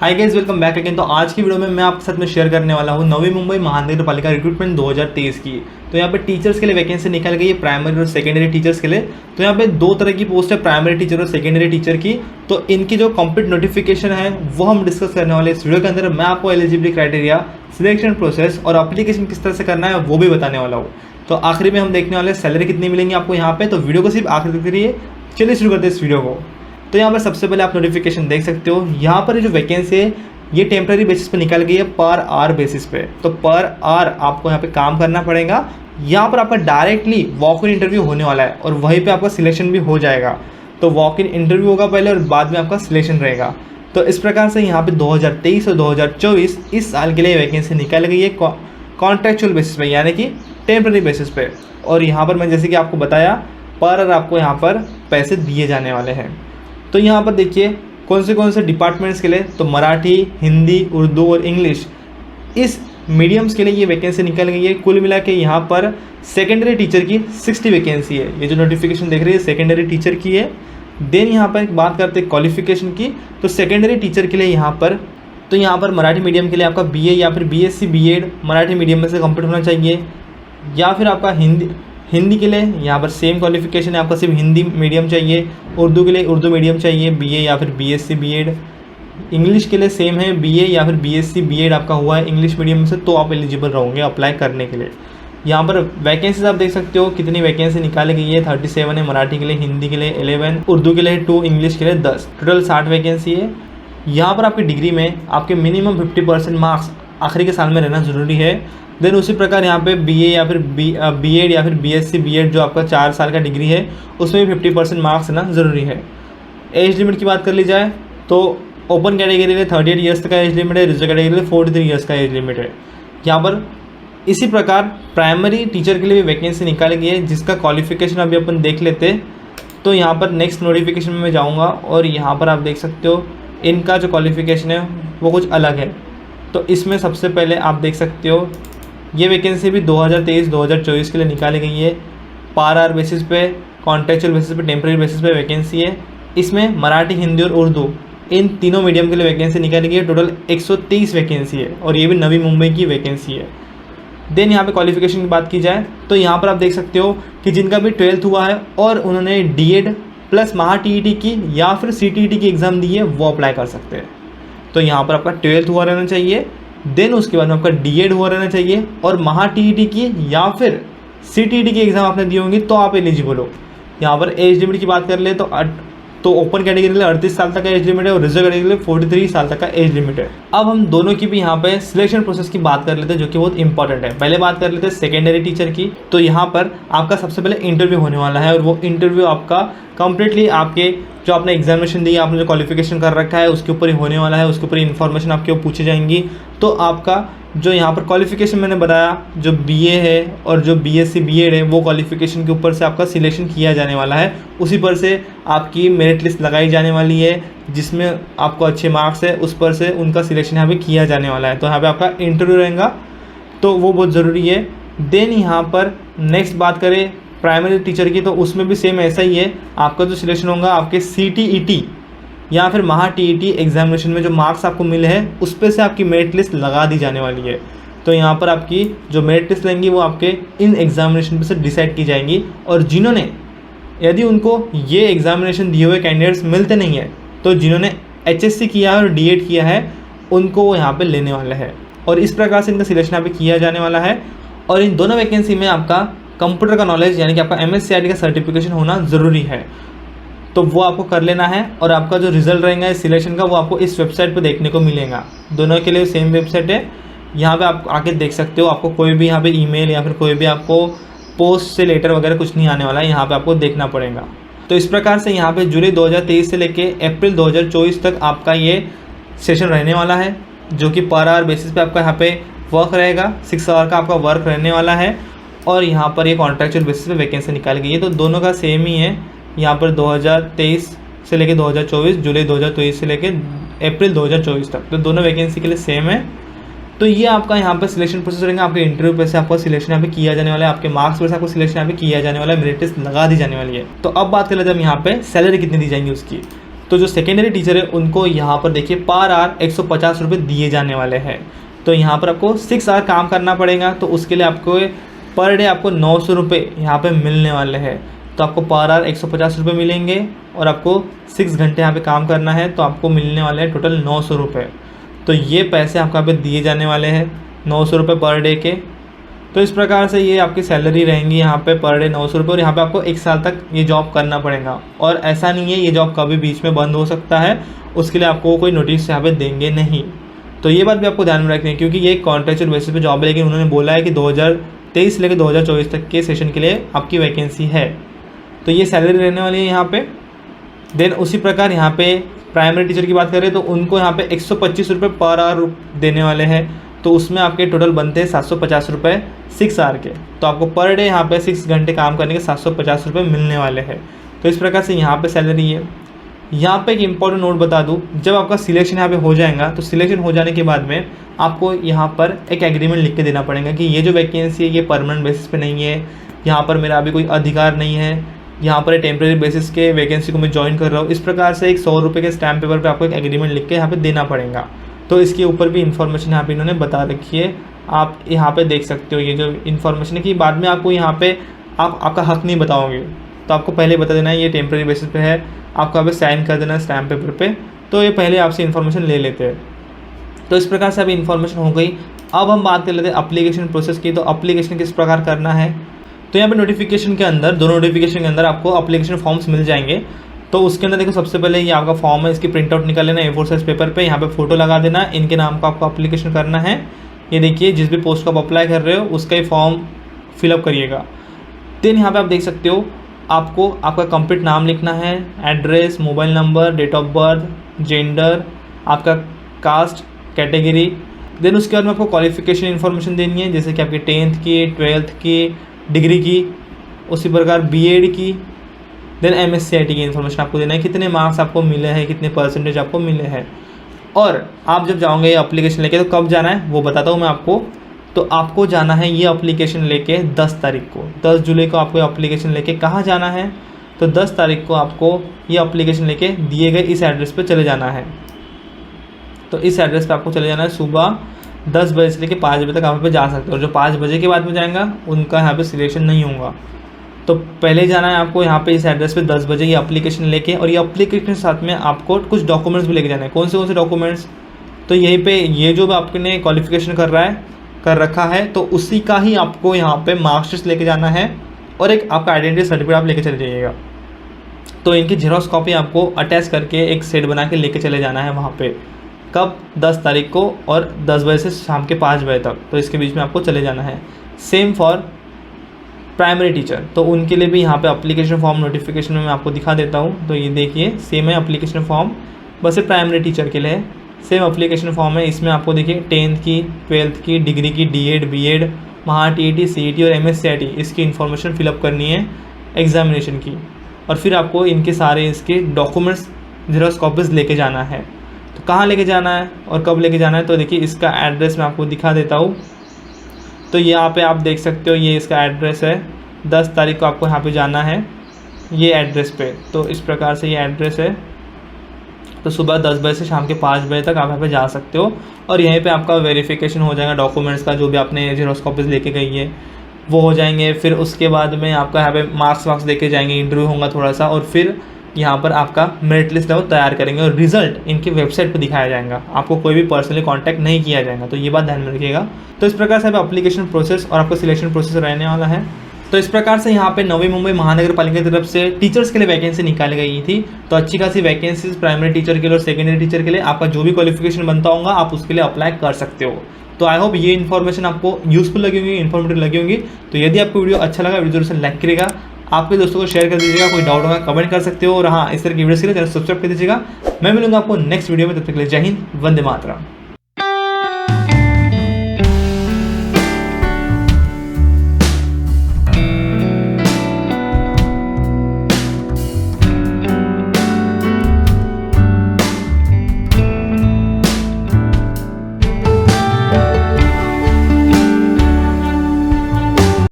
Hi guys, welcome back again. तो आज की वीडियो में मैं आपके साथ में शेयर करने वाला हूँ नवी मुंबई महानगर पालिका रिक्रूटमेंट 2023 की। तो यहाँ पे टीचर्स के लिए वैकेंसी निकल गई है, प्राइमरी और सेकेंडरी टीचर्स के लिए। तो यहाँ पे दो तरह की पोस्ट है, प्राइमरी टीचर और सेकेंडरी टीचर की। तो इनकी जो कंप्लीट नोटिफिकेशन है वो हम डिस्कस करने वाले इस वीडियो के अंदर। मैं आपको एलिजिबिलिटी क्राइटेरिया, सिलेक्शन प्रोसेस और एप्लीकेशन किस तरह से करना है वो भी बताने वाला हूँ। तो आखिरी में हम देखने वाले सैलरी कितनी मिलेंगी आपको यहाँ पे। तो वीडियो को सिर्फ आखिर तक करिए। चलिए शुरू करते हैं इस वीडियो को। तो यहाँ पर सबसे पहले आप नोटिफिकेशन देख सकते हो। यहाँ पर जो वैकेंसी है ये टेम्प्रेरी बेसिस पे निकल गई है, पर आवर बेसिस पे। तो पर आवर आपको यहाँ पे काम करना पड़ेगा। यहाँ पर आपका डायरेक्टली वॉक इन इंटरव्यू होने वाला है और वहीं पे आपका सिलेक्शन भी हो जाएगा। तो वॉक इन इंटरव्यू होगा पहले और बाद में आपका सिलेक्शन रहेगा। तो इस प्रकार से यहाँ पे 2023 और 2024 इस साल के लिए वैकेंसी निकल गई है कॉन्ट्रेक्चुअल बेसिस पे, यानी कि टेम्प्रेरी बेसिस पे। और यहाँ पर मैं जैसे कि आपको बताया, पर आवर आपको यहाँ पर पैसे दिए जाने वाले हैं। तो यहाँ पर देखिए कौन से डिपार्टमेंट्स के लिए। तो मराठी, हिंदी, उर्दू और इंग्लिश, इस मीडियम्स के लिए ये वैकेंसी निकल गई है। कुल मिला के यहाँ पर सेकेंडरी टीचर की 60 वैकेंसी है। ये जो नोटिफिकेशन देख रही है सेकेंडरी टीचर की है। देन यहाँ पर बात करते हैं क्वालिफिकेशन की। तो सेकेंडरी टीचर के लिए यहाँ पर मराठी मीडियम के लिए आपका BA या फिर BSc BEd मराठी मीडियम में से कंप्लीट होना चाहिए। या फिर आपका हिंदी के लिए यहाँ पर सेम क्वालिफिकेशन है, आपका सिर्फ हिंदी मीडियम चाहिए। उर्दू के लिए उर्दू मीडियम चाहिए, BA या फिर BSc BEd। इंग्लिश के लिए सेम है, BA या फिर BSc BEd आपका हुआ है इंग्लिश मीडियम से, तो आप एलिजिबल रहोगे अप्लाई करने के लिए। यहाँ पर वैकेंसीज आप देख सकते हो कितनी वैकेंसी निकाली गई है। 37 है मराठी के लिए, हिंदी के लिए 11, उर्दू के लिए 2, इंग्लिश के लिए 10, टोटल 60 वैकेंसी है। यहाँ पर आपकी डिग्री में आपके मिनिमम 50% मार्क्स आखिरी के साल में रहना ज़रूरी है। देन उसी प्रकार यहाँ पे BA या फिर BEd या फिर BSc BEd जो आपका 4 साल का डिग्री है उसमें भी 50% मार्क्स ना ज़रूरी है। एज लिमिट की बात कर ली जाए तो ओपन कैटेगरी के लिए 38 ईयर्स का एज लिमिट है, रिजर्व कैटेगरी के लिए 43 ईयर्स का एज लिमिट है यहाँ पर। इसी प्रकार प्राइमरी टीचर के लिए भी वैकेंसी निकाली गई है, जिसका क्वालिफिकेशन अभी अपन देख लेते। तो यहाँ पर नेक्स्ट नोटिफिकेशन में मैं जाऊँगा और यहाँ पर आप देख सकते हो इनका जो क्वालिफिकेशन है वो कुछ अलग है। तो इसमें सबसे पहले आप देख सकते हो ये वैकेंसी भी 2023-2024 के लिए निकाली गई है। पर आवर बेसिस पे, कॉन्ट्रेक्चुअल बेसिस पे, टेम्प्रेरी बेसिस पे वैकेंसी है। इसमें मराठी, हिंदी और उर्दू इन तीनों मीडियम के लिए वैकेंसी निकाली गई है। टोटल 130 वैकेंसी है और ये भी नवी मुंबई की वैकेंसी है। देन यहाँ पे क्वालिफिकेशन की बात की जाए तो यहाँ पर आप देख सकते हो कि जिनका भी 12th हुआ है और उन्होंने DEd प्लस महा TET की या फिर CTET की एग्ज़ाम दी है वो अप्लाई कर सकते हैं। तो यहाँ पर आपका 12th हुआ रहना चाहिए, देन उसके बाद में आपका DEd हुआ रहना चाहिए और महा TET की या फिर CTET की एग्ज़ाम आपने दी होंगी तो आप एलिजिबल हो। यहाँ पर एज लिमिट की बात कर ले तो ओपन कैटेगरी के लिए 38 साल तक का एज लिमिट है और रिजर्व कैटेगरी के लिए 43 साल तक का एज लिमिट है। अब हम दोनों की भी यहाँ पे सिलेक्शन प्रोसेस की बात कर लेते हैं, जो कि बहुत इंपॉर्टेंट है। पहले बात कर लेते हैं सेकेंडरी टीचर की। तो यहाँ पर आपका सबसे पहले इंटरव्यू होने वाला है और वो इंटरव्यू आपका कंप्लीटली आपके जो आपने एग्जामिनेशन दी, आपने जो क्वालिफिकेशन कर रखा है उसके ऊपर ही होने वाला है। उसके ऊपर इन्फॉर्मेशन आपके ऊपर पूछी जाएंगी। तो आपका जो यहाँ पर क्वालिफिकेशन मैंने बताया, जो BA है और जो BSc BEd है, वो क्वालिफिकेशन के ऊपर से आपका सिलेक्शन किया जाने वाला है। उसी पर से आपकी मेरिट लिस्ट लगाई जाने वाली है, जिसमें आपको अच्छे मार्क्स है उस पर से उनका सिलेक्शन यहाँ पे किया जाने वाला है। तो यहाँ पे आपका इंटरव्यू रहेगा, तो वो बहुत ज़रूरी है। देन यहाँ पर नेक्स्ट बात करें प्राइमरी टीचर की, तो उसमें भी सेम ऐसा ही है। आपका जो सिलेक्शन होगा आपके CTET या फिर महा TET एग्जामिनेशन में जो मार्क्स आपको मिले हैं उस पर से आपकी मेरिट लिस्ट लगा दी जाने वाली है। तो यहाँ पर आपकी जो मेरिट लिस्ट लेंगी वो आपके इन एग्जामिनेशन पे से डिसाइड की जाएंगी। और जिन्होंने, यदि उनको ये एग्जामिनेशन दिए हुए कैंडिडेट्स मिलते नहीं है तो जिन्होंने HSC किया है और DEd किया है उनको वो यहाँ पर लेने वाला है। और इस प्रकार से इनका सिलेक्शन यहाँ पर किया जाने वाला है। और इन दोनों वैकेंसी में आपका कंप्यूटर का नॉलेज यानी कि आपका MSc का सर्टिफिकेशन होना ज़रूरी है। तो वो आपको कर लेना है और आपका जो रिजल्ट रहेगा इस सिलेक्शन का वो आपको इस वेबसाइट पे देखने को मिलेगा। दोनों के लिए सेम वेबसाइट है, यहाँ पे आप आके देख सकते हो। आपको कोई भी यहाँ पे ईमेल या फिर कोई भी आपको पोस्ट से लेटर वगैरह कुछ नहीं आने वाला है, यहाँ पे आपको देखना पड़ेगा। तो इस प्रकार से यहाँ पे जुलाई 2023 से लेके अप्रैल 2024 तक आपका ये सेशन रहने वाला है, जो कि पर आवर बेसिस पे आपका यहाँ पे वर्क रहेगा। 6 आवर का आपका वर्क रहने वाला है और यहाँ पर ये कॉन्ट्रेक्चुअल बेसिस पे वैकेंसी निकाल गई है। तो दोनों का सेम ही है। यहाँ पर 2023 से लेके 2024, जुलाई 2023 से लेके अप्रैल 2024 तक, तो दोनों वैकेंसी के लिए सेम है। तो ये आपका यहाँ पर सिलेक्शन प्रोसेस रहेगा। आपके इंटरव्यू पर से आपको सिलेक्शन यहाँ पे किया जाने वाला है, आपके मार्क्स पर से आपको सिलेक्शन यहाँ पे किया जाने वाला है, मेरिट लिस्ट लगा दी जाने वाली है। तो अब बात कर लेते हैं हम यहाँ पे सैलरी कितनी दी जाएंगी उसकी। तो जो सेकेंडरी टीचर है उनको यहाँ पर देखिए पर आवर 150 रुपये दिए जाने वाले हैं। तो यहाँ पर आपको 6 आवर काम करना पड़ेगा, तो उसके लिए आपको पर डे आपको 900 रुपये यहाँ पर मिलने वाले हैं। तो आपको पर आवर 150 रुपये मिलेंगे और आपको 6 घंटे यहाँ पे काम करना है, तो आपको मिलने वाले हैं टोटल 900 रुपये। तो ये पैसे आपको यहाँ पे दिए जाने वाले हैं 900 रुपये पर डे के। तो इस प्रकार से ये आपकी सैलरी रहेंगी यहाँ पे पर डे 900 रुपये, और यहाँ पे आपको 1 साल तक ये जॉब करना पड़ेगा। और ऐसा नहीं है ये जॉब कभी बीच में बंद हो सकता है, उसके लिए आपको कोई नोटिस यहाँ पे देंगे नहीं। तो ये बात भी आपको ध्यान में रखनी है, क्योंकि ये कॉन्ट्रेक्चुअल बेसिस पे जॉब है, लेकिन उन्होंने बोला है कि 2023 से लेकर 2024 तक के सेशन के लिए आपकी वैकेंसी है। तो ये सैलरी रहने वाली है यहाँ पे। देन उसी प्रकार यहाँ पे प्राइमरी टीचर की बात करें तो उनको यहाँ पे 125 रुपये पर आवर देने वाले हैं। तो उसमें आपके टोटल बनते हैं 750 रुपये 6 आवर के। तो आपको पर डे यहाँ पे 6 घंटे काम करने के 750 रुपये मिलने वाले हैं। तो इस प्रकार से यहाँ पे सैलरी है। यहाँ पे एक इम्पॉर्टेंट नोट बता दूँ, जब आपका सिलेक्शन यहाँ पे हो जाएगा तो सिलेक्शन हो जाने के बाद में आपको यहाँ पर एक एग्रीमेंट लिख के देना पड़ेगा कि ये जो वैकेंसी है ये परमानेंट बेसिस पे नहीं है, यहाँ पर मेरा अभी कोई अधिकार नहीं है, यहाँ पर टेम्प्रेरी बेसिस के वैकेंसी को मैं ज्वाइन कर रहा हूँ। इस प्रकार से एक 100 रुपये के स्टैम्प पेपर पे आपको एक एग्रीमेंट लिख के यहाँ पे देना पड़ेगा। तो इसके ऊपर भी इन्फॉर्मेशन यहाँ पे इन्होंने बता रखी है, आप यहाँ पे देख सकते हो। ये जो इन्फॉर्मेशन है कि बाद में आपको यहाँ पे आपका हक नहीं बताओगे, तो आपको पहले बता देना है ये टेम्प्रेरी बेसिस पे है, आपको यहाँ पे साइन कर देना है स्टैम्प पेपर पे। तो ये पहले आपसे इन्फॉर्मेशन ले लेते हैं। तो इस प्रकार से अभी इन्फॉर्मेशन हो गई। अब हम बात कर लेते हैं अप्लीकेशन प्रोसेस की। तो अप्लीकेशन किस प्रकार करना है, तो यहाँ पे नोटिफिकेशन के अंदर, दोनों नोटिफिकेशन के अंदर आपको अप्लीकेशन फॉर्म्स मिल जाएंगे। तो उसके अंदर देखो सबसे पहले ये आपका फॉर्म है, इसकी प्रिंट आउट निकाल लेना A4 साइज पेपर पे, यहाँ पे फोटो लगा देना, इनके नाम का आपको अप्लीकेशन करना है। ये देखिए जिस भी पोस्ट को आप अप्लाई कर रहे हो उसका ही फॉर्म फिलअप करिएगा। देन यहाँ पे आप देख सकते हो आपको आपका कंप्लीट नाम लिखना है, address, mobile number, date of birth, gender, आपका कास्ट, कैटेगरी। देन उसके बाद में आपको क्वालिफिकेशन इन्फॉर्मेशन देनी है, जैसे कि आपकी 10th की, 12th की, डिग्री की, उसी प्रकार B.Ed की। देन MSc की इन्फॉर्मेशन आपको देना है, कितने मार्क्स आपको मिले हैं, कितने परसेंटेज आपको मिले हैं। और आप जब जाओगे ये अप्लीकेशन लेके, तो कब जाना है वो बताता हूँ मैं आपको। तो आपको जाना है ये अप्लीकेशन लेके 10 तारीख को, 10 जुलाई को आपको ये अप्लीकेशन लेके कहाँ जाना है, तो 10 तारीख को आपको ये अप्लीकेशन लेके दिए गए इस एड्रेस पे चले जाना है। तो इस एड्रेस पे आपको चले जाना है, सुबह 10 बजे से लेकर 5 बजे तक आप पे जा सकते हो। और जो 5 बजे के बाद में जाएगा उनका यहाँ पे सिलेक्शन नहीं होगा। तो पहले जाना है आपको यहाँ पे इस एड्रेस पे 10 बजे ये अप्लीकेशन लेके, और ये अप्लीकेशन के साथ में आपको कुछ डॉक्यूमेंट्स भी लेके जाना है। कौन से डॉक्यूमेंट्स, तो यहीं पे ये जो आपने क्वालिफिकेशन कर रखा है तो उसी का ही आपको यहाँ पे मार्कशीट लेके जाना है, और एक आपका आइडेंटिटी सर्टिफिकेट आप लेके चले जाइएगा। तो इनकी जेरॉक्स कॉपी आपको अटैच करके एक सेट बना के लेके चले जाना है वहाँ पे। कब, 10 तारीख को, और 10 बजे से शाम के 5 बजे तक, तो इसके बीच में आपको चले जाना है। सेम फॉर प्राइमरी टीचर, तो उनके लिए भी यहाँ पे अप्लीकेशन फॉर्म नोटिफिकेशन में मैं आपको दिखा देता हूँ। तो ये देखिए सेम है अप्लीकेशन फॉर्म, बस ये प्राइमरी टीचर के लिए सेम अप्लीकेशन फॉर्म है। इसमें आपको देखिए 10th की, 12th की, डिग्री की, D.Ed, B.Ed, महा TET, CET और MSc इसकी इन्फॉर्मेशन फिलअप करनी है एग्जामिनेशन की। और फिर आपको इनके सारे इसके डॉक्यूमेंट्स जेरॉक्स कॉपीज़ लेके जाना है। तो कहाँ लेके जाना है और कब लेके जाना है, तो देखिए इसका एड्रेस मैं आपको दिखा देता हूँ। तो यहाँ पे आप देख सकते हो ये इसका एड्रेस है, 10 तारीख को आपको यहाँ पे जाना है ये एड्रेस पे। तो इस प्रकार से ये एड्रेस है। तो सुबह 10 बजे से शाम के 5 बजे तक आप यहाँ पे जा सकते हो, और यहीं पे आपका वेरिफिकेशन हो जाएगा डॉक्यूमेंट्स का, जो भी आपने जेरॉक्स कॉपीज़ लेके गई है वो हो जाएंगे। फिर उसके बाद में आपका यहाँ पे मार्क्स वार्क्स लेके जाएंगे, इंटरव्यू होगा थोड़ा सा, और फिर यहाँ पर आपका मेरिट लिस्ट है वो तैयार करेंगे, और रिजल्ट इनकी वेबसाइट पर दिखाया जाएगा। आपको कोई भी पर्सनली कांटेक्ट नहीं किया जाएगा, तो ये बात ध्यान में रखिएगा। तो इस प्रकार से एप्लीकेशन प्रोसेस और आपका सिलेक्शन प्रोसेस रहने वाला है। तो इस प्रकार से यहाँ पे नवी मुंबई महानगर पालिका की तरफ से टीचर्स के लिए वैकेंसी निकाली गई थी। तो अच्छी खासी वैकेंसीज प्राइमरी टीचर के लिए और सेकेंडरी टीचर के लिए, आपका जो भी क्वालिफिकेशन बनता होगा आप उसके लिए अप्लाई कर सकते हो। तो आई होप ये इन्फॉर्मेशन आपको यूजफुल लगी होगी, इन्फॉर्मेटिव लगी होगी। तो यदि आपको वीडियो अच्छा लगा, वीडियो जरूर से लाइक करिएगा, आपके दोस्तों को शेयर कर दीजिएगा, कोई डाउट होगा कमेंट कर सकते हो, और हाँ इस तरह की वीडियोस के लिए चैनल सब्सक्राइब कर दीजिएगा। मैं मिलूंगा आपको नेक्स्ट वीडियो में, तब तक के लिए जय हिंद, वंदे मातरम।